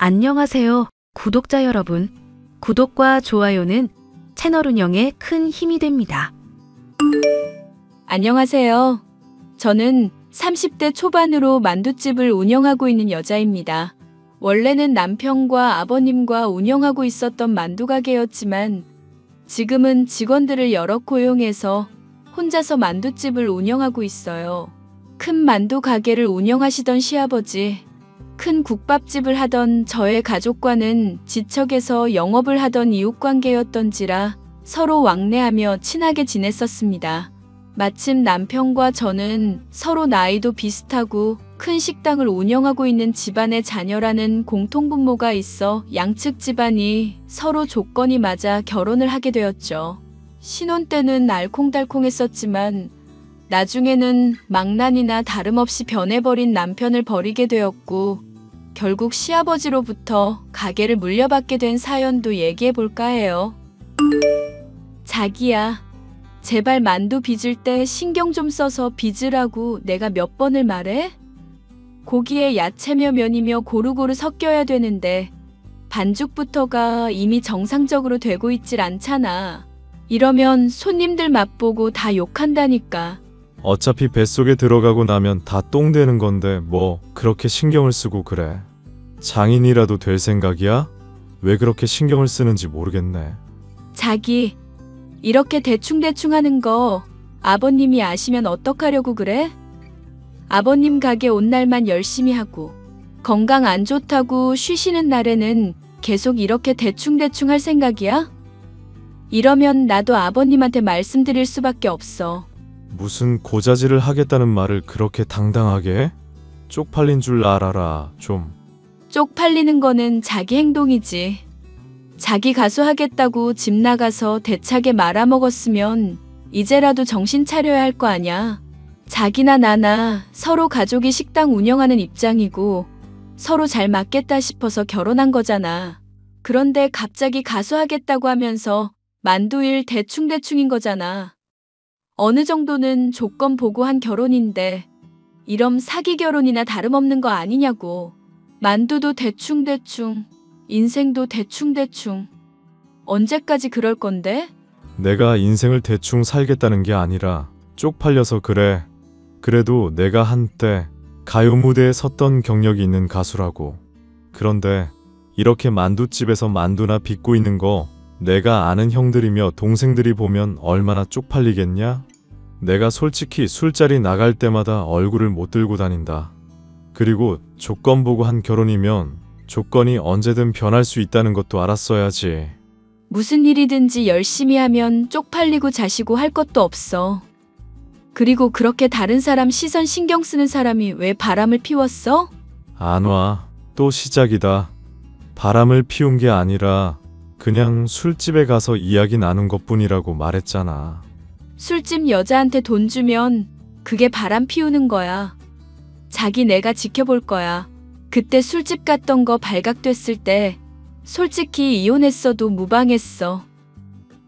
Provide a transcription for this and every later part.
안녕하세요, 구독자 여러분. 구독과 좋아요는 채널 운영에 큰 힘이 됩니다. 안녕하세요. 저는 30대 초반으로 만두집을 운영하고 있는 여자입니다. 원래는 남편과 아버님과 운영하고 있었던 만두 가게였지만 지금은 직원들을 여러 고용해서 혼자서 만두집을 운영하고 있어요. 큰 만두 가게를 운영하시던 시아버지, 큰 국밥집을 하던 저의 가족과는 지척에서 영업을 하던 이웃관계였던지라 서로 왕래하며 친하게 지냈었습니다. 마침 남편과 저는 서로 나이도 비슷하고 큰 식당을 운영하고 있는 집안의 자녀라는 공통분모가 있어 양측 집안이 서로 조건이 맞아 결혼을 하게 되었죠. 신혼 때는 알콩달콩했었지만 나중에는 망난이나 다름없이 변해버린 남편을 버리게 되었고 결국 시아버지로부터 가게를 물려받게 된 사연도 얘기해볼까 해요. 자기야, 제발 만두 빚을 때 신경 좀 써서 빚으라고 내가 몇 번을 말해? 고기에 야채며 면이며 고루고루 섞여야 되는데 반죽부터가 이미 정상적으로 되고 있질 않잖아. 이러면 손님들 맛보고 다 욕한다니까. 어차피 뱃속에 들어가고 나면 다 똥 되는 건데 뭐 그렇게 신경을 쓰고 그래. 장인이라도 될 생각이야? 왜 그렇게 신경을 쓰는지 모르겠네. 자기, 이렇게 대충대충 하는 거 아버님이 아시면 어떡하려고 그래? 아버님 가게 온 날만 열심히 하고 건강 안 좋다고 쉬시는 날에는 계속 이렇게 대충대충 할 생각이야? 이러면 나도 아버님한테 말씀드릴 수밖에 없어. 무슨 고자질을 하겠다는 말을 그렇게 당당하게 해? 쪽팔린 줄 알아라 좀. 쪽팔리는 거는 자기 행동이지. 자기 가수하겠다고 집 나가서 대차게 말아먹었으면 이제라도 정신 차려야 할 거 아냐. 자기나 나나 서로 가족이 식당 운영하는 입장이고 서로 잘 맞겠다 싶어서 결혼한 거잖아. 그런데 갑자기 가수하겠다고 하면서 만두일 대충대충인 거잖아. 어느 정도는 조건 보고 한 결혼인데 이럼 사기 결혼이나 다름없는 거 아니냐고. 만두도 대충대충, 인생도 대충대충. 언제까지 그럴 건데? 내가 인생을 대충 살겠다는 게 아니라 쪽팔려서 그래. 그래도 내가 한때 가요 무대에 섰던 경력이 있는 가수라고. 그런데 이렇게 만두집에서 만두나 빚고 있는 거 내가 아는 형들이며 동생들이 보면 얼마나 쪽팔리겠냐? 내가 솔직히 술자리 나갈 때마다 얼굴을 못 들고 다닌다. 그리고 조건 보고 한 결혼이면 조건이 언제든 변할 수 있다는 것도 알았어야지. 무슨 일이든지 열심히 하면 쪽팔리고 자시고 할 것도 없어. 그리고 그렇게 다른 사람 시선 신경 쓰는 사람이 왜 바람을 피웠어? 안 와. 또 시작이다. 바람을 피운 게 아니라 그냥 술집에 가서 이야기 나눈 것뿐이라고 말했잖아. 술집 여자한테 돈 주면 그게 바람 피우는 거야. 자기 내가 지켜볼 거야. 그때 술집 갔던 거 발각됐을 때 솔직히 이혼했어도 무방했어.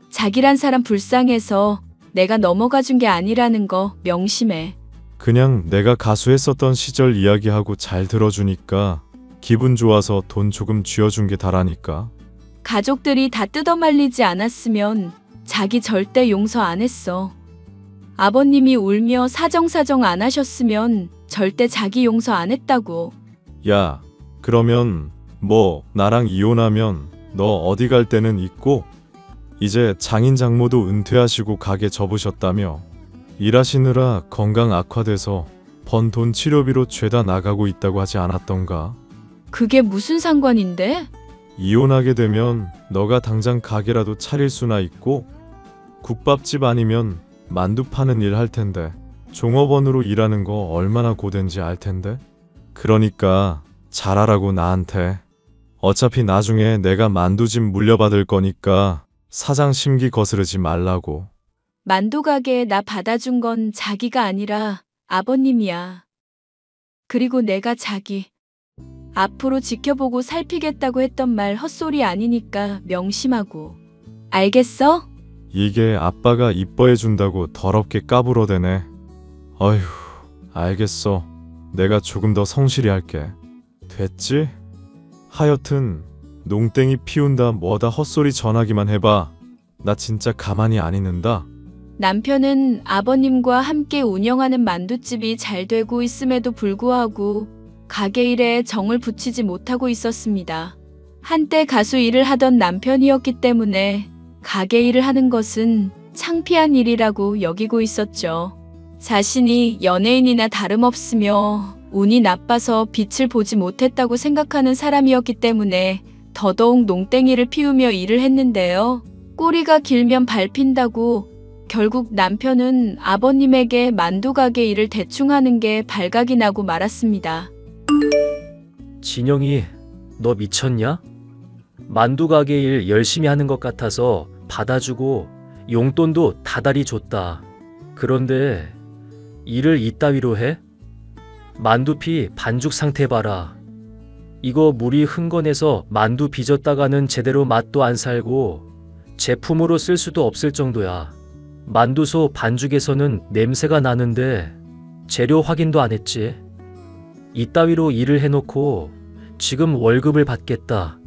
자기란 사람 불쌍해서 내가 넘어가 준 게 아니라는 거 명심해. 그냥 내가 가수했었던 시절 이야기하고 잘 들어주니까 기분 좋아서 돈 조금 쥐어준 게 다라니까. 가족들이 다 뜯어말리지 않았으면 자기 절대 용서 안 했어. 아버님이 울며 사정사정 안 하셨으면 절대 자기 용서 안 했다고. 야, 그러면 뭐 나랑 이혼하면 너 어디 갈 데는 있고? 이제 장인 장모도 은퇴하시고 가게 접으셨다며. 일하시느라 건강 악화돼서 번 돈 치료비로 죄다 나가고 있다고 하지 않았던가? 그게 무슨 상관인데? 이혼하게 되면 너가 당장 가게라도 차릴 수나 있고 국밥집 아니면 만두 파는 일 할 텐데 종업원으로 일하는 거 얼마나 고된지 알 텐데. 그러니까 잘하라고 나한테. 어차피 나중에 내가 만두집 물려받을 거니까 사장 심기 거스르지 말라고. 만두 가게 나 받아준 건 자기가 아니라 아버님이야. 그리고 내가 자기 앞으로 지켜보고 살피겠다고 했던 말 헛소리 아니니까 명심하고. 알겠어? 이게 아빠가 이뻐해준다고 더럽게 까불어대네. 어휴, 알겠어. 내가 조금 더 성실히 할게. 됐지? 하여튼 농땡이 피운다 뭐다 헛소리 전하기만 해봐. 나 진짜 가만히 안 있는다. 남편은 아버님과 함께 운영하는 만두집이 잘 되고 있음에도 불구하고 가게 일에 정을 붙이지 못하고 있었습니다. 한때 가수 일을 하던 남편이었기 때문에 가게 일을 하는 것은 창피한 일이라고 여기고 있었죠. 자신이 연예인이나 다름없으며 운이 나빠서 빛을 보지 못했다고 생각하는 사람이었기 때문에 더더욱 농땡이를 피우며 일을 했는데요. 꼬리가 길면 밟힌다고 결국 남편은 아버님에게 만두 가게 일을 대충 하는 게 발각이 나고 말았습니다. 진영이, 너 미쳤냐? 만두 가게 일 열심히 하는 것 같아서 받아주고 용돈도 다달이 줬다. 그런데 일을 이따위로 해? 만두피 반죽 상태 봐라. 이거 물이 흥건해서 만두 빚었다가는 제대로 맛도 안 살고 제품으로 쓸 수도 없을 정도야. 만두소 반죽에서는 냄새가 나는데 재료 확인도 안 했지. 이따위로 일을 해놓고 지금 월급을 받겠다.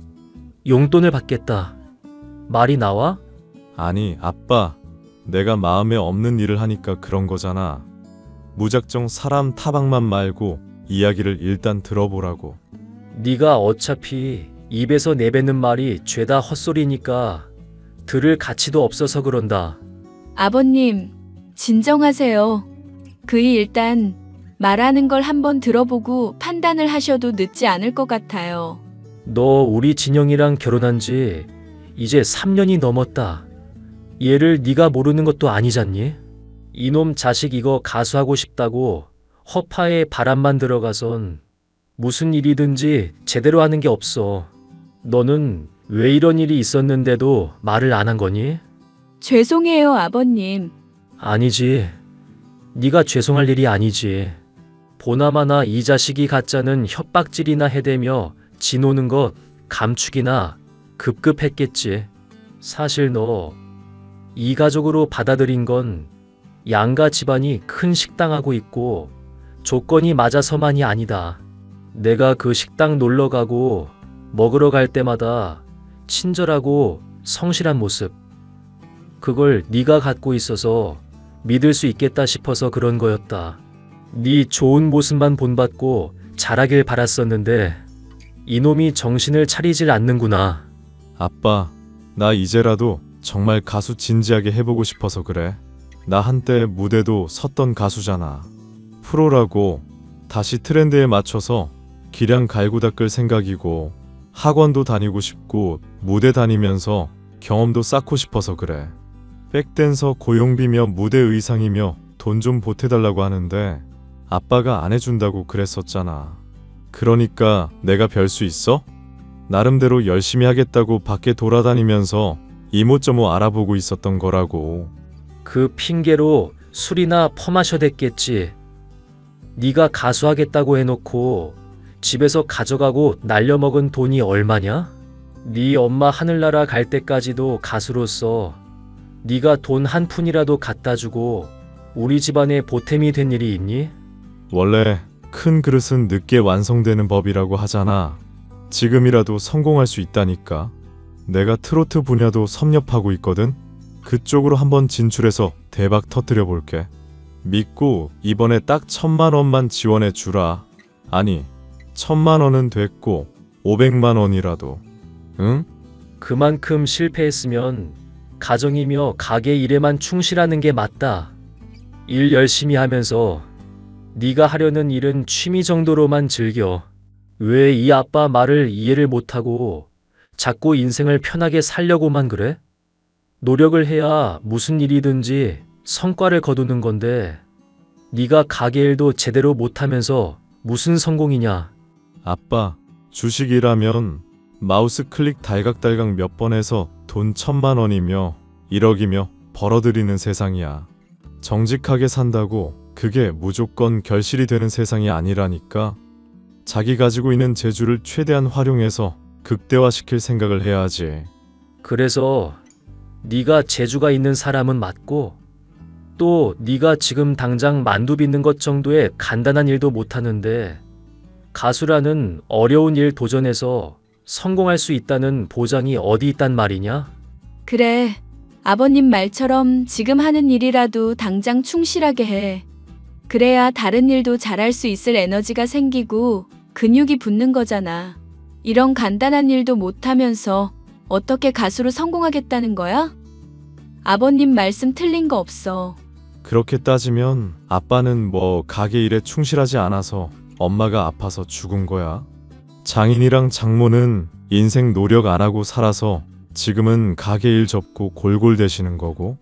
용돈을 받겠다. 말이 나와? 아니, 아빠. 내가 마음에 없는 일을 하니까 그런 거잖아. 무작정 사람 타박만 말고 이야기를 일단 들어보라고. 네가 어차피 입에서 내뱉는 말이 죄다 헛소리니까 들을 가치도 없어서 그런다. 아버님, 진정하세요. 그이 일단 말하는 걸 한번 들어보고 판단을 하셔도 늦지 않을 것 같아요. 너 우리 진영이랑 결혼한 지 이제 3년이 넘었다. 얘를 네가 모르는 것도 아니잖니? 이놈 자식 이거 가수하고 싶다고 허파에 바람만 들어가선 무슨 일이든지 제대로 하는 게 없어. 너는 왜 이런 일이 있었는데도 말을 안 한 거니? 죄송해요, 아버님. 아니지. 네가 죄송할 일이 아니지. 보나마나 이 자식이 가짜는 협박질이나 해대며 지노는 것 감추기나 급급했겠지. 사실 너 이 가족으로 받아들인 건 양가 집안이 큰 식당하고 있고 조건이 맞아서만이 아니다. 내가 그 식당 놀러 가고 먹으러 갈 때마다 친절하고 성실한 모습, 그걸 네가 갖고 있어서 믿을 수 있겠다 싶어서 그런 거였다. 네 좋은 모습만 본받고 잘하길 바랐었는데 이놈이 정신을 차리질 않는구나. 아빠, 나 이제라도 정말 가수 진지하게 해보고 싶어서 그래. 나 한때 무대도 섰던 가수잖아. 프로라고 다시 트렌드에 맞춰서 기량 갈고 닦을 생각이고 학원도 다니고 싶고 무대 다니면서 경험도 쌓고 싶어서 그래. 백댄서 고용비며 무대 의상이며 돈 좀 보태달라고 하는데 아빠가 안 해준다고 그랬었잖아. 그러니까 내가 별 수 있어? 나름대로 열심히 하겠다고 밖에 돌아다니면서 이모저모 알아보고 있었던 거라고. 그 핑계로 술이나 퍼마셔댔겠지. 네가 가수하겠다고 해놓고 집에서 가져가고 날려먹은 돈이 얼마냐? 네 엄마 하늘나라 갈 때까지도 가수로서 네가 돈 한 푼이라도 갖다 주고 우리 집안에 보탬이 된 일이 있니? 원래 큰 그릇은 늦게 완성되는 법이라고 하잖아. 지금이라도 성공할 수 있다니까. 내가 트로트 분야도 섭렵하고 있거든. 그쪽으로 한번 진출해서 대박 터뜨려 볼게. 믿고 이번에 딱 1,000만 원만 지원해 주라. 아니, 1,000만 원은 됐고 500만 원이라도. 응? 그만큼 실패했으면 가정이며 가게 일에만 충실하는 게 맞다. 일 열심히 하면서 네가 하려는 일은 취미 정도로만 즐겨. 왜 이 아빠 말을 이해를 못하고 자꾸 인생을 편하게 살려고만 그래? 노력을 해야 무슨 일이든지 성과를 거두는 건데 네가 가게 일도 제대로 못하면서 무슨 성공이냐? 아빠, 주식이라면 마우스 클릭 달각달각 몇 번 해서 돈 1,000만 원이며 1억이며 벌어들이는 세상이야. 정직하게 산다고 그게 무조건 결실이 되는 세상이 아니라니까. 자기 가지고 있는 재주를 최대한 활용해서 극대화시킬 생각을 해야지. 그래서 네가 재주가 있는 사람은 맞고 또 네가 지금 당장 만두 빚는 것 정도의 간단한 일도 못하는데 가수라는 어려운 일 도전해서 성공할 수 있다는 보장이 어디 있단 말이냐? 그래. 아버님 말처럼 지금 하는 일이라도 당장 충실하게 해. 그래야 다른 일도 잘할 수 있을 에너지가 생기고 근육이 붙는 거잖아. 이런 간단한 일도 못하면서 어떻게 가수로 성공하겠다는 거야? 아버님 말씀 틀린 거 없어. 그렇게 따지면 아빠는 뭐 가게 일에 충실하지 않아서 엄마가 아파서 죽은 거야. 장인이랑 장모는 인생 노력 안 하고 살아서 지금은 가게 일 접고 골골대시는 거고,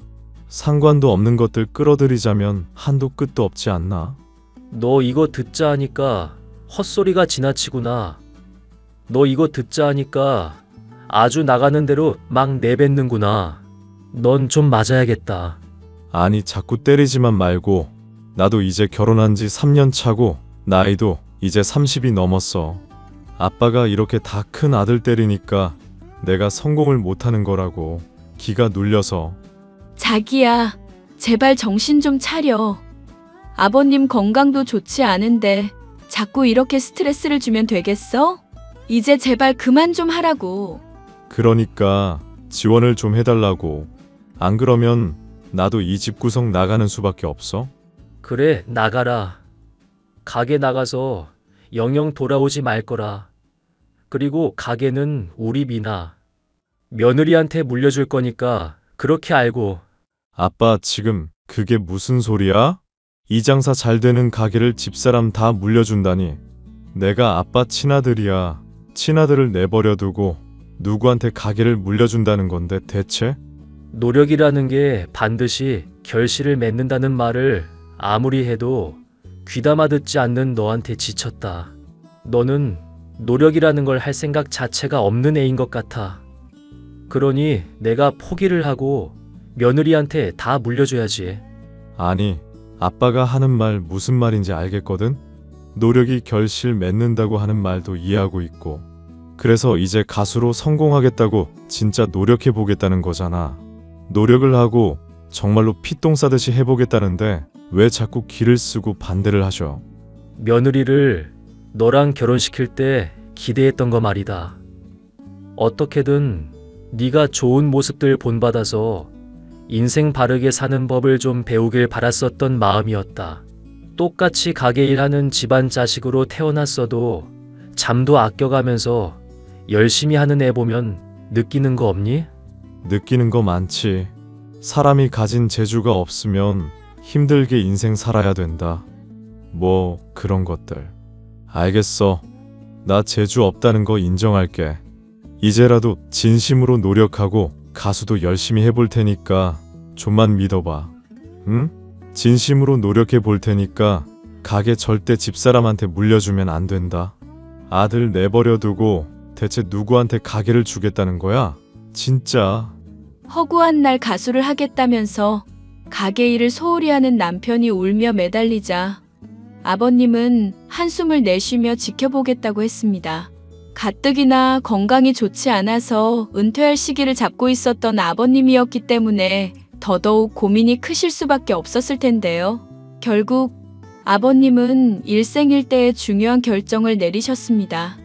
상관도 없는 것들 끌어들이자면 한도 끝도 없지 않나? 너 이거 듣자 하니까 헛소리가 지나치구나. 너 이거 듣자 하니까 아주 나가는 대로 막 내뱉는구나. 넌 좀 맞아야겠다. 아니, 자꾸 때리지만 말고. 나도 이제 결혼한 지 3년 차고 나이도 이제 30이 넘었어. 아빠가 이렇게 다 큰 아들 때리니까 내가 성공을 못하는 거라고. 기가 눌려서. 자기야, 제발 정신 좀 차려. 아버님 건강도 좋지 않은데 자꾸 이렇게 스트레스를 주면 되겠어? 이제 제발 그만 좀 하라고. 그러니까 지원을 좀 해달라고. 안 그러면 나도 이 집 구석 나가는 수밖에 없어. 그래, 나가라. 가게 나가서 영영 돌아오지 말 거라. 그리고 가게는 우리 미나. 며느리한테 물려줄 거니까 그렇게 알고. 아빠, 지금 그게 무슨 소리야? 이 장사 잘 되는 가게를 집사람 다 물려준다니. 내가 아빠 친아들이야. 친아들을 내버려 두고 누구한테 가게를 물려준다는 건데 대체? 노력이라는 게 반드시 결실을 맺는다는 말을 아무리 해도 귀담아 듣지 않는 너한테 지쳤다. 너는 노력이라는 걸 할 생각 자체가 없는 애인 것 같아. 그러니 내가 포기를 하고 며느리한테 다 물려줘야지. 아니, 아빠가 하는 말 무슨 말인지 알겠거든? 노력이 결실 맺는다고 하는 말도 이해하고 있고, 그래서 이제 가수로 성공하겠다고 진짜 노력해보겠다는 거잖아. 노력을 하고 정말로 피똥 싸듯이 해보겠다는데 왜 자꾸 기를 쓰고 반대를 하셔? 며느리를 너랑 결혼시킬 때 기대했던 거 말이다. 어떻게든 네가 좋은 모습들 본받아서 인생 바르게 사는 법을 좀 배우길 바랐었던 마음이었다. 똑같이 가게 일하는 집안 자식으로 태어났어도 잠도 아껴가면서 열심히 하는 애 보면 느끼는 거 없니? 느끼는 거 많지. 사람이 가진 재주가 없으면 힘들게 인생 살아야 된다. 뭐 그런 것들. 알겠어. 나 재주 없다는 거 인정할게. 이제라도 진심으로 노력하고 가수도 열심히 해볼 테니까 좀만 믿어봐. 응? 진심으로 노력해 볼 테니까 가게 절대 집사람한테 물려주면 안 된다. 아들 내버려 두고 대체 누구한테 가게를 주겠다는 거야? 진짜. 허구한 날 가수를 하겠다면서 가게 일을 소홀히 하는 남편이 울며 매달리자 아버님은 한숨을 내쉬며 지켜보겠다고 했습니다. 가뜩이나 건강이 좋지 않아서 은퇴할 시기를 잡고 있었던 아버님이었기 때문에 더더욱 고민이 크실 수밖에 없었을 텐데요. 결국 아버님은 일생일대의 중요한 결정을 내리셨습니다.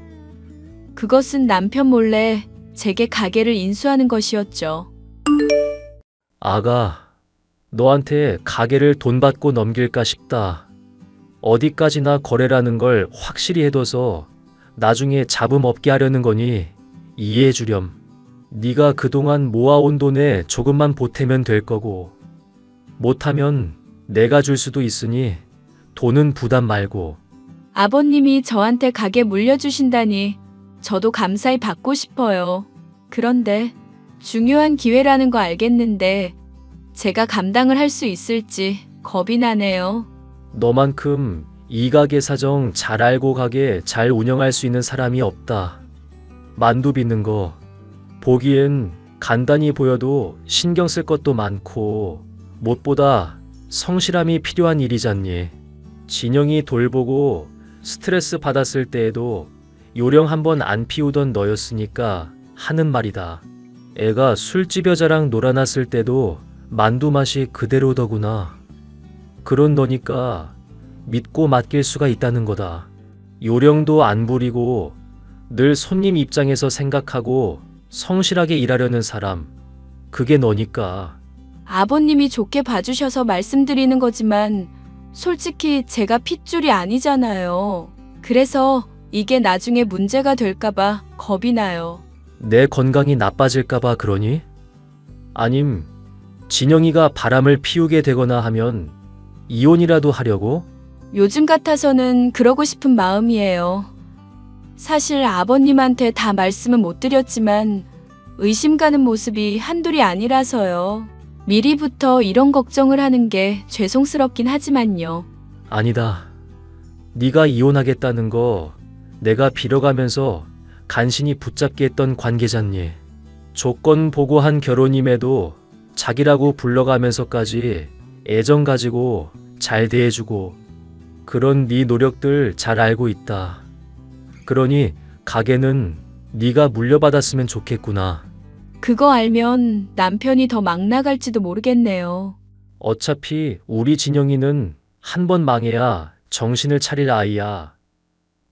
그것은 남편 몰래 제게 가게를 인수하는 것이었죠. 아가, 너한테 가게를 돈 받고 넘길까 싶다. 어디까지나 거래라는 걸 확실히 해둬서 나중에 잡음 없게 하려는 거니 이해해 주렴. 네가 그동안 모아온 돈에 조금만 보태면 될 거고, 못하면 내가 줄 수도 있으니 돈은 부담 말고. 아버님이 저한테 가게 물려주신다니 저도 감사히 받고 싶어요. 그런데 중요한 기회라는 거 알겠는데 제가 감당을 할 수 있을지 겁이 나네요. 너만큼 이 가게 사정 잘 알고 가게 잘 운영할 수 있는 사람이 없다. 만두 빚는 거 보기엔 간단히 보여도 신경 쓸 것도 많고 무엇보다 성실함이 필요한 일이잖니. 진영이 돌보고 스트레스 받았을 때에도 요령 한번 안 피우던 너였으니까 하는 말이다. 애가 술집 여자랑 놀아났을 때도 만두 맛이 그대로더구나. 그런 너니까 믿고 맡길 수가 있다는 거다. 요령도 안 부리고 늘 손님 입장에서 생각하고 성실하게 일하려는 사람. 그게 너니까. 아버님이 좋게 봐주셔서 말씀드리는 거지만 솔직히 제가 핏줄이 아니잖아요. 그래서 이게 나중에 문제가 될까봐 겁이 나요. 내 건강이 나빠질까봐 그러니? 아님 진영이가 바람을 피우게 되거나 하면 이혼이라도 하려고? 요즘 같아서는 그러고 싶은 마음이에요. 사실 아버님한테 다 말씀은 못 드렸지만 의심 가는 모습이 한둘이 아니라서요. 미리부터 이런 걱정을 하는 게 죄송스럽긴 하지만요. 아니다. 네가 이혼하겠다는 거 내가 빌어가면서 간신히 붙잡게 했던 관계잖니. 조건 보고 한 결혼임에도 자기라고 불러가면서까지 애정 가지고 잘 대해주고 그런 네 노력들 잘 알고 있다. 그러니 가게는 네가 물려받았으면 좋겠구나. 그거 알면 남편이 더 막 나갈지도 모르겠네요. 어차피 우리 진영이는 한 번 망해야 정신을 차릴 아이야.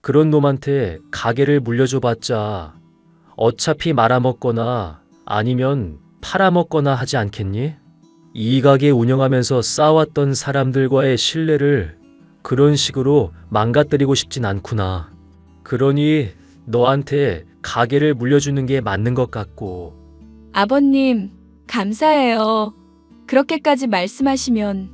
그런 놈한테 가게를 물려줘봤자 어차피 말아먹거나 아니면 팔아먹거나 하지 않겠니? 이 가게 운영하면서 쌓아왔던 사람들과의 신뢰를 그런 식으로 망가뜨리고 싶진 않구나. 그러니 너한테 가게를 물려주는 게 맞는 것 같고. 아버님, 감사해요. 그렇게까지 말씀하시면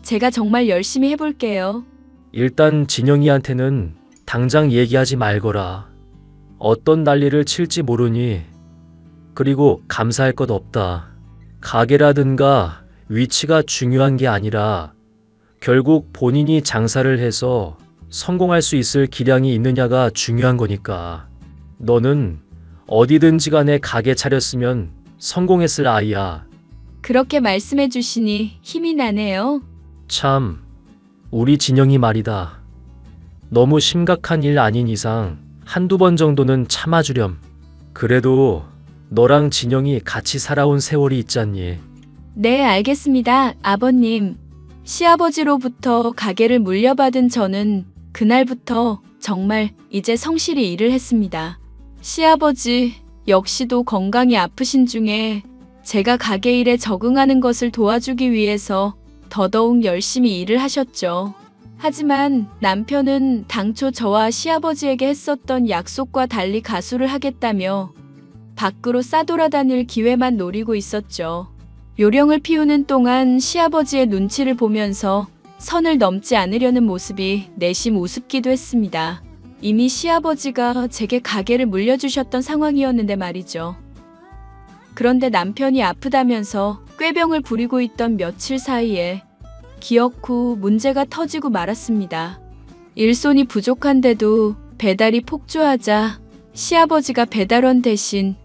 제가 정말 열심히 해볼게요. 일단 진영이한테는 당장 얘기하지 말거라. 어떤 난리를 칠지 모르니. 그리고 감사할 것 없다. 가게라든가 위치가 중요한 게 아니라 결국 본인이 장사를 해서 성공할 수 있을 기량이 있느냐가 중요한 거니까. 너는 어디든지 간에 가게 차렸으면 성공했을 아이야. 그렇게 말씀해 주시니 힘이 나네요. 참, 우리 진영이 말이다. 너무 심각한 일 아닌 이상 한두 번 정도는 참아주렴. 그래도 너랑 진영이 같이 살아온 세월이 있잖니. 네, 알겠습니다, 아버님. 시아버지로부터 가게를 물려받은 저는 그날부터 정말 이제 성실히 일을 했습니다. 시아버지 역시도 건강이 아프신 중에 제가 가게 일에 적응하는 것을 도와주기 위해서 더더욱 열심히 일을 하셨죠. 하지만 남편은 당초 저와 시아버지에게 했었던 약속과 달리 가수를 하겠다며 밖으로 싸돌아다닐 기회만 노리고 있었죠. 요령을 피우는 동안 시아버지의 눈치를 보면서 선을 넘지 않으려는 모습이 내심 우습기도 했습니다. 이미 시아버지가 제게 가게를 물려주셨던 상황이었는데 말이죠. 그런데 남편이 아프다면서 꾀병을 부리고 있던 며칠 사이에 기억 후 문제가 터지고 말았습니다. 일손이 부족한데도 배달이 폭주하자 시아버지가 배달원 대신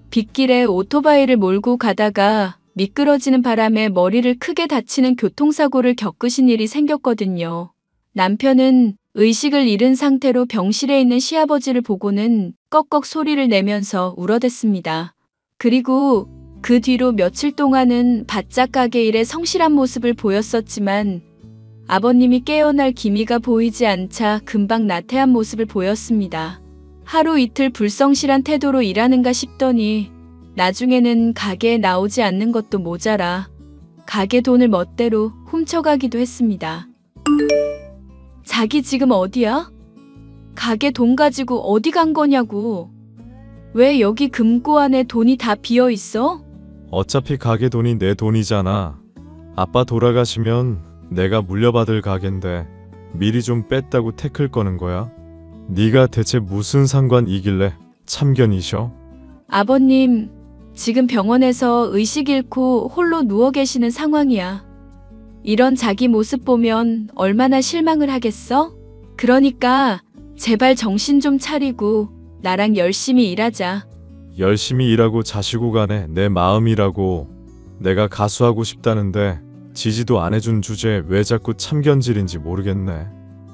빗길에 오토바이를 몰고 가다가 미끄러지는 바람에 머리를 크게 다치는 교통사고를 겪으신 일이 생겼거든요. 남편은 의식을 잃은 상태로 병실에 있는 시아버지를 보고는 꺽꺽 소리를 내면서 울어댔습니다. 그리고 그 뒤로 며칠 동안은 바짝 가게 일에 성실한 모습을 보였었지만 아버님이 깨어날 기미가 보이지 않자 금방 나태한 모습을 보였습니다. 하루 이틀 불성실한 태도로 일하는가 싶더니 나중에는 가게에 나오지 않는 것도 모자라 가게 돈을 멋대로 훔쳐가기도 했습니다. 자기 지금 어디야? 가게 돈 가지고 어디 간 거냐고. 왜 여기 금고 안에 돈이 다 비어 있어? 어차피 가게 돈이 내 돈이잖아. 아빠 돌아가시면 내가 물려받을 가게인데 미리 좀 뺐다고 태클 거는 거야? 네가 대체 무슨 상관이길래 참견이셔? 아버님, 지금 병원에서 의식 잃고 홀로 누워 계시는 상황이야. 이런 자기 모습 보면 얼마나 실망을 하겠어? 그러니까 제발 정신 좀 차리고 나랑 열심히 일하자. 열심히 일하고 자시고 가네 내 마음이라고. 내가 가수하고 싶다는데 지지도 안 해준 주제에 왜 자꾸 참견질인지 모르겠네.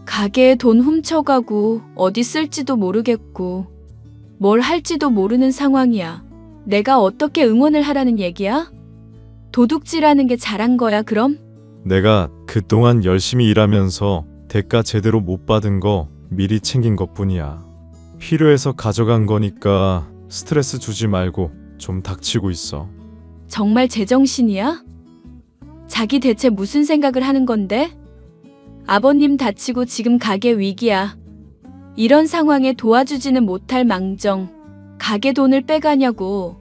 가게에 돈 훔쳐가고 어디 쓸지도 모르겠고 뭘 할지도 모르는 상황이야. 내가 어떻게 응원을 하라는 얘기야? 도둑질하는 게 잘한 거야 그럼? 내가 그동안 열심히 일하면서 대가 제대로 못 받은 거 미리 챙긴 것뿐이야. 필요해서 가져간 거니까 스트레스 주지 말고 좀 닥치고 있어. 정말 제정신이야? 자기 대체 무슨 생각을 하는 건데? 아버님 다치고 지금 가게 위기야. 이런 상황에 도와주지는 못할 망정 가게 돈을 빼가냐고.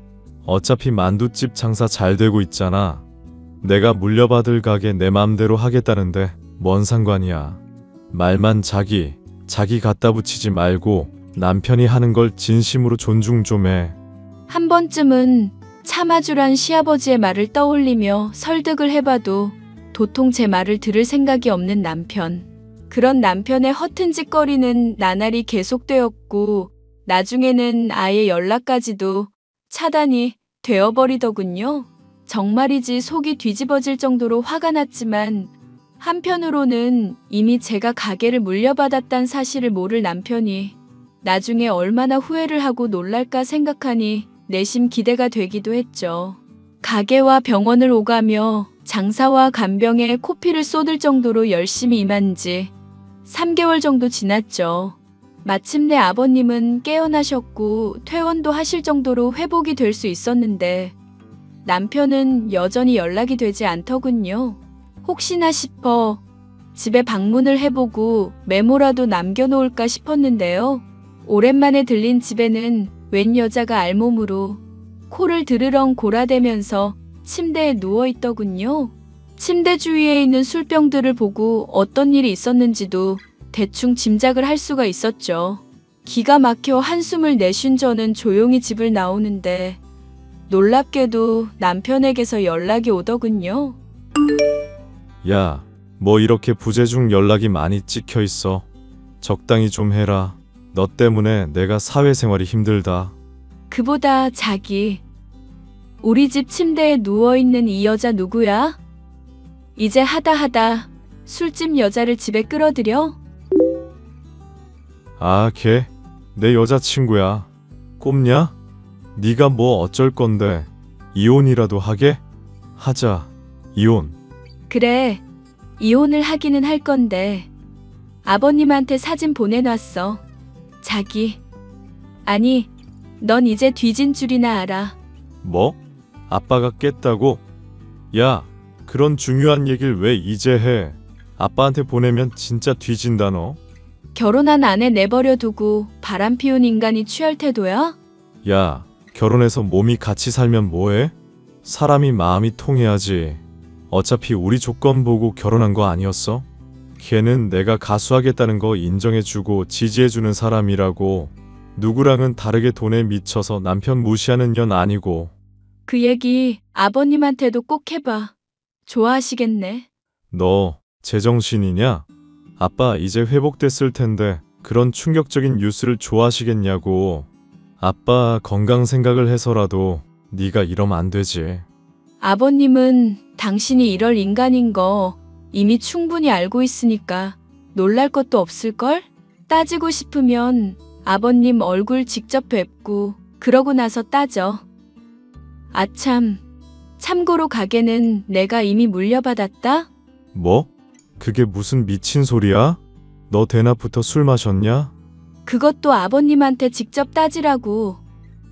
어차피 만두집 장사 잘 되고 있잖아. 내가 물려받을 가게 내 맘대로 하겠다는데 뭔 상관이야. 말만 자기 갖다 붙이지 말고 남편이 하는 걸 진심으로 존중 좀 해. 한 번쯤은 참아주란 시아버지의 말을 떠올리며 설득을 해봐도 도통 제 말을 들을 생각이 없는 남편. 그런 남편의 허튼 짓거리는 나날이 계속되었고 나중에는 아예 연락까지도 차단이 되어버리더군요. 정말이지 속이 뒤집어질 정도로 화가 났지만 한편으로는 이미 제가 가게를 물려받았다는 사실을 모를 남편이 나중에 얼마나 후회를 하고 놀랄까 생각하니 내심 기대가 되기도 했죠. 가게와 병원을 오가며 장사와 간병에 코피를 쏟을 정도로 열심히 임한 지 3개월 정도 지났죠. 마침내 아버님은 깨어나셨고 퇴원도 하실 정도로 회복이 될 수 있었는데 남편은 여전히 연락이 되지 않더군요. 혹시나 싶어 집에 방문을 해보고 메모라도 남겨놓을까 싶었는데요. 오랜만에 들린 집에는 웬 여자가 알몸으로 코를 드르렁 골아대면서 침대에 누워있더군요. 침대 주위에 있는 술병들을 보고 어떤 일이 있었는지도 대충 짐작을 할 수가 있었죠. 기가 막혀 한숨을 내쉰 저는 조용히 집을 나오는데 놀랍게도 남편에게서 연락이 오더군요. 야, 뭐 이렇게 부재중 연락이 많이 찍혀 있어. 적당히 좀 해라. 너 때문에 내가 사회생활이 힘들다. 그보다 자기, 우리 집 침대에 누워있는 이 여자 누구야? 이제 하다 술집 여자를 집에 끌어들여? 아, 걔? 내 여자친구야. 꼽냐? 네가 뭐 어쩔 건데. 이혼이라도 하게? 하자. 이혼. 그래, 이혼을 하기는 할 건데 아버님한테 사진 보내놨어. 자기, 아니, 넌 이제 뒤진 줄이나 알아. 뭐? 아빠가 깼다고? 야, 그런 중요한 얘기를 왜 이제 해? 아빠한테 보내면 진짜 뒤진다 너. 결혼한 아내 내버려 두고 바람 피운 인간이 취할 태도야? 야, 결혼해서 몸이 같이 살면 뭐해? 사람이 마음이 통해야지. 어차피 우리 조건 보고 결혼한 거 아니었어? 걔는 내가 가수하겠다는 거 인정해주고 지지해주는 사람이라고. 누구랑은 다르게 돈에 미쳐서 남편 무시하는 년 아니고. 그 얘기 아버님한테도 꼭 해봐. 좋아하시겠네. 너 제정신이냐? 아빠 이제 회복됐을 텐데 그런 충격적인 뉴스를 좋아하시겠냐고. 아빠 건강 생각을 해서라도 네가 이러면 안 되지. 아버님은 당신이 이럴 인간인 거 이미 충분히 알고 있으니까 놀랄 것도 없을걸? 따지고 싶으면 아버님 얼굴 직접 뵙고 그러고 나서 따져. 아참, 참고로 가게는 내가 이미 물려받았다? 뭐? 그게 무슨 미친 소리야? 너 대낮부터 술 마셨냐? 그것도 아버님한테 직접 따지라고.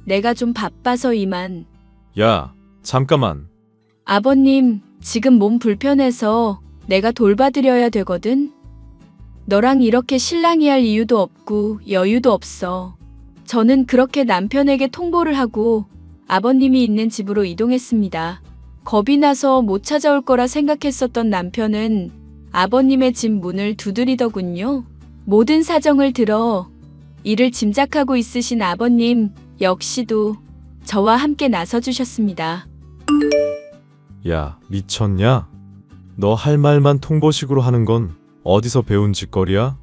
내가 좀 바빠서 이만. 야, 잠깐만. 아버님, 지금 몸 불편해서 내가 돌봐드려야 되거든. 너랑 이렇게 실랑이 할 이유도 없고 여유도 없어. 저는 그렇게 남편에게 통보를 하고 아버님이 있는 집으로 이동했습니다. 겁이 나서 못 찾아올 거라 생각했었던 남편은 아버님의 집 문을 두드리더군요. 모든 사정을 들어 이를 짐작하고 있으신 아버님 역시도 저와 함께 나서주셨습니다. 야, 미쳤냐? 너 할 말만 통보식으로 하는 건 어디서 배운 짓거리야?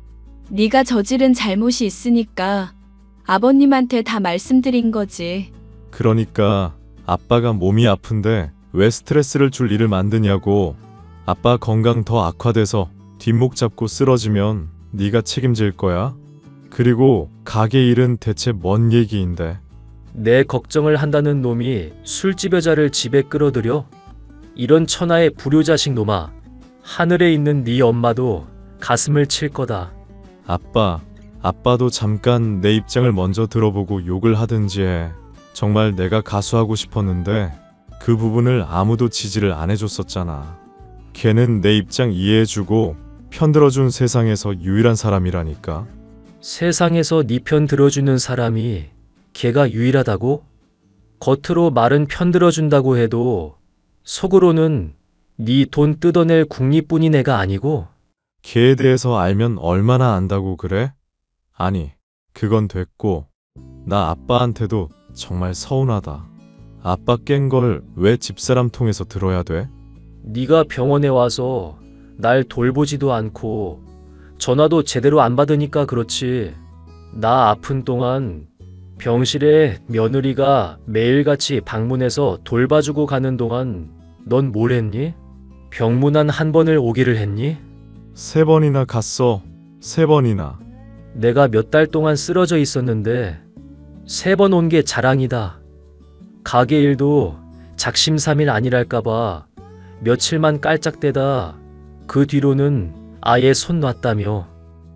네가 저지른 잘못이 있으니까 아버님한테 다 말씀드린 거지. 그러니까 아빠가 몸이 아픈데 왜 스트레스를 줄 일을 만드냐고. 아빠 건강 더 악화돼서 뒷목 잡고 쓰러지면 네가 책임질 거야. 그리고 가게 일은 대체 뭔 얘기인데. 내 걱정을 한다는 놈이 술집 여자를 집에 끌어들여? 이런 천하의 불효자식 놈아. 하늘에 있는 네 엄마도 가슴을 칠 거다. 아빠 아빠도 잠깐 내 입장을 먼저 들어보고 욕을 하든지 해. 정말 내가 가수하고 싶었는데 그 부분을 아무도 지지를 안 해줬었잖아. 걔는 내 입장 이해해주고 편들어준 세상에서 유일한 사람이라니까. 세상에서 네 편 들어주는 사람이 걔가 유일하다고? 겉으로 말은 편 들어준다고 해도 속으로는 네 돈 뜯어낼 국리뿐인 애가 아니고? 걔에 대해서 알면 얼마나 안다고 그래? 아니, 그건 됐고 나 아빠한테도 정말 서운하다. 아빠 깬 걸 왜 집사람 통해서 들어야 돼? 네가 병원에 와서 날 돌보지도 않고 전화도 제대로 안 받으니까 그렇지. 나 아픈 동안 병실에 며느리가 매일같이 방문해서 돌봐주고 가는 동안 넌 뭘 했니? 병문안 한 번을 오기를 했니? 3번이나 갔어. 3번이나. 내가 몇 달 동안 쓰러져 있었는데 3번 온 게 자랑이다. 가게 일도 작심삼일 아니랄까봐 며칠만 깔짝대다 그 뒤로는 아예 손 놨다며.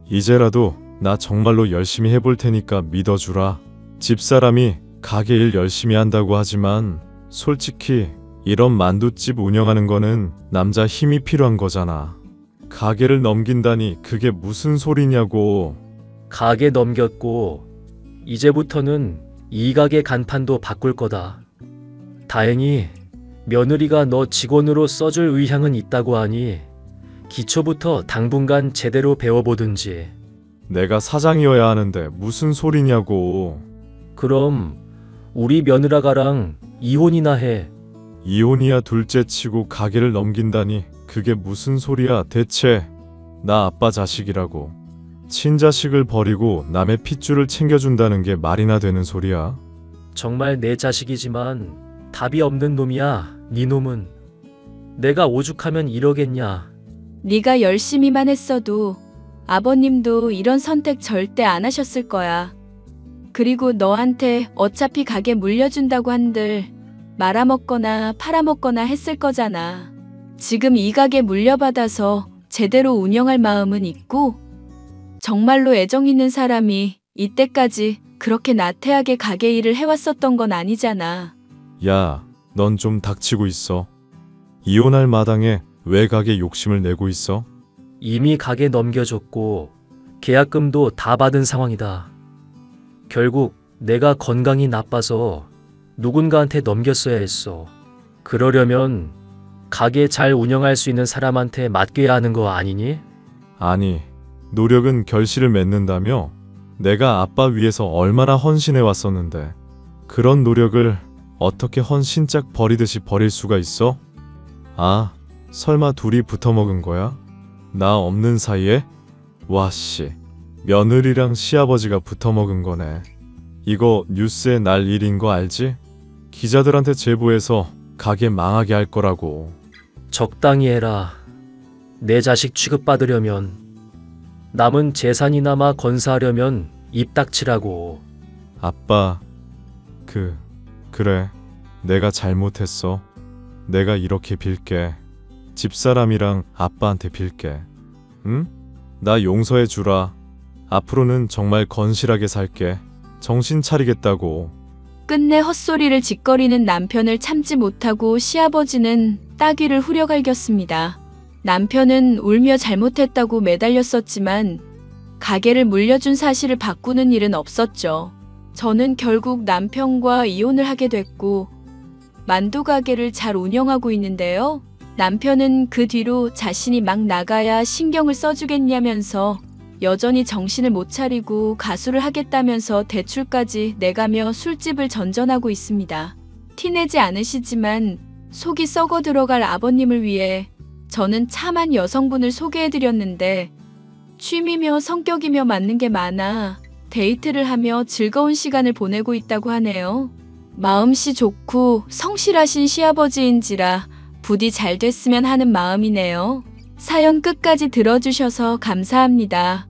이제라도 나 정말로 열심히 해볼 테니까 믿어주라. 집사람이 가게 일 열심히 한다고 하지만 솔직히 이런 만두집 운영하는 거는 남자 힘이 필요한 거잖아. 가게를 넘긴다니 그게 무슨 소리냐고. 가게 넘겼고 이제부터는 이 가게 간판도 바꿀 거다. 다행히 며느리가 너 직원으로 써줄 의향은 있다고 하니 기초부터 당분간 제대로 배워보든지. 내가 사장이어야 하는데 무슨 소리냐고. 그럼 우리 며느라가랑 이혼이나 해. 이혼이야 둘째치고 가게를 넘긴다니 그게 무슨 소리야 대체. 나 아빠 자식이라고. 친자식을 버리고 남의 핏줄을 챙겨준다는 게 말이나 되는 소리야. 정말 내 자식이지만 답이 없는 놈이야. 네 놈은. 내가 오죽하면 이러겠냐. 네가 열심히만 했어도 아버님도 이런 선택 절대 안 하셨을 거야. 그리고 너한테 어차피 가게 물려준다고 한들 말아먹거나 팔아먹거나 했을 거잖아. 지금 이 가게 물려받아서 제대로 운영할 마음은 있고 정말로 애정 있는 사람이 이때까지 그렇게 나태하게 가게 일을 해왔었던 건 아니잖아. 야, 넌 좀 닥치고 있어. 이혼할 마당에 왜 가게 욕심을 내고 있어? 이미 가게 넘겨줬고 계약금도 다 받은 상황이다. 결국 내가 건강이 나빠서 누군가한테 넘겼어야 했어. 그러려면 가게 잘 운영할 수 있는 사람한테 맡겨야 하는 거 아니니? 아니, 노력은 결실을 맺는다며? 내가 아빠 위해서 얼마나 헌신해 왔었는데 그런 노력을 어떻게 헌신짝 버리듯이 버릴 수가 있어? 아, 설마 둘이 붙어먹은 거야? 나 없는 사이에? 와씨, 며느리랑 시아버지가 붙어먹은 거네. 이거 뉴스에 날 일인 거 알지? 기자들한테 제보해서 가게 망하게 할 거라고. 적당히 해라. 내 자식 취급받으려면, 남은 재산이나마 건사하려면 입 닥치라고. 아빠, 그래. 내가 잘못했어. 내가 이렇게 빌게. 집사람이랑 아빠한테 빌게. 응? 나 용서해 주라. 앞으로는 정말 건실하게 살게. 정신 차리겠다고. 끝내 헛소리를 짓거리는 남편을 참지 못하고 시아버지는 따귀를 후려갈겼습니다. 남편은 울며 잘못했다고 매달렸었지만 가게를 물려준 사실을 바꾸는 일은 없었죠. 저는 결국 남편과 이혼을 하게 됐고 만두 가게를 잘 운영하고 있는데요. 남편은 그 뒤로 자신이 막 나가야 신경을 써주겠냐면서 여전히 정신을 못 차리고 가수를 하겠다면서 대출까지 내가며 술집을 전전하고 있습니다. 티내지 않으시지만 속이 썩어 들어갈 아버님을 위해 저는 참한 여성분을 소개해드렸는데 취미며 성격이며 맞는 게 많아 데이트를 하며 즐거운 시간을 보내고 있다고 하네요. 마음씨 좋고 성실하신 시아버지인지라 부디 잘 됐으면 하는 마음이네요. 사연 끝까지 들어주셔서 감사합니다.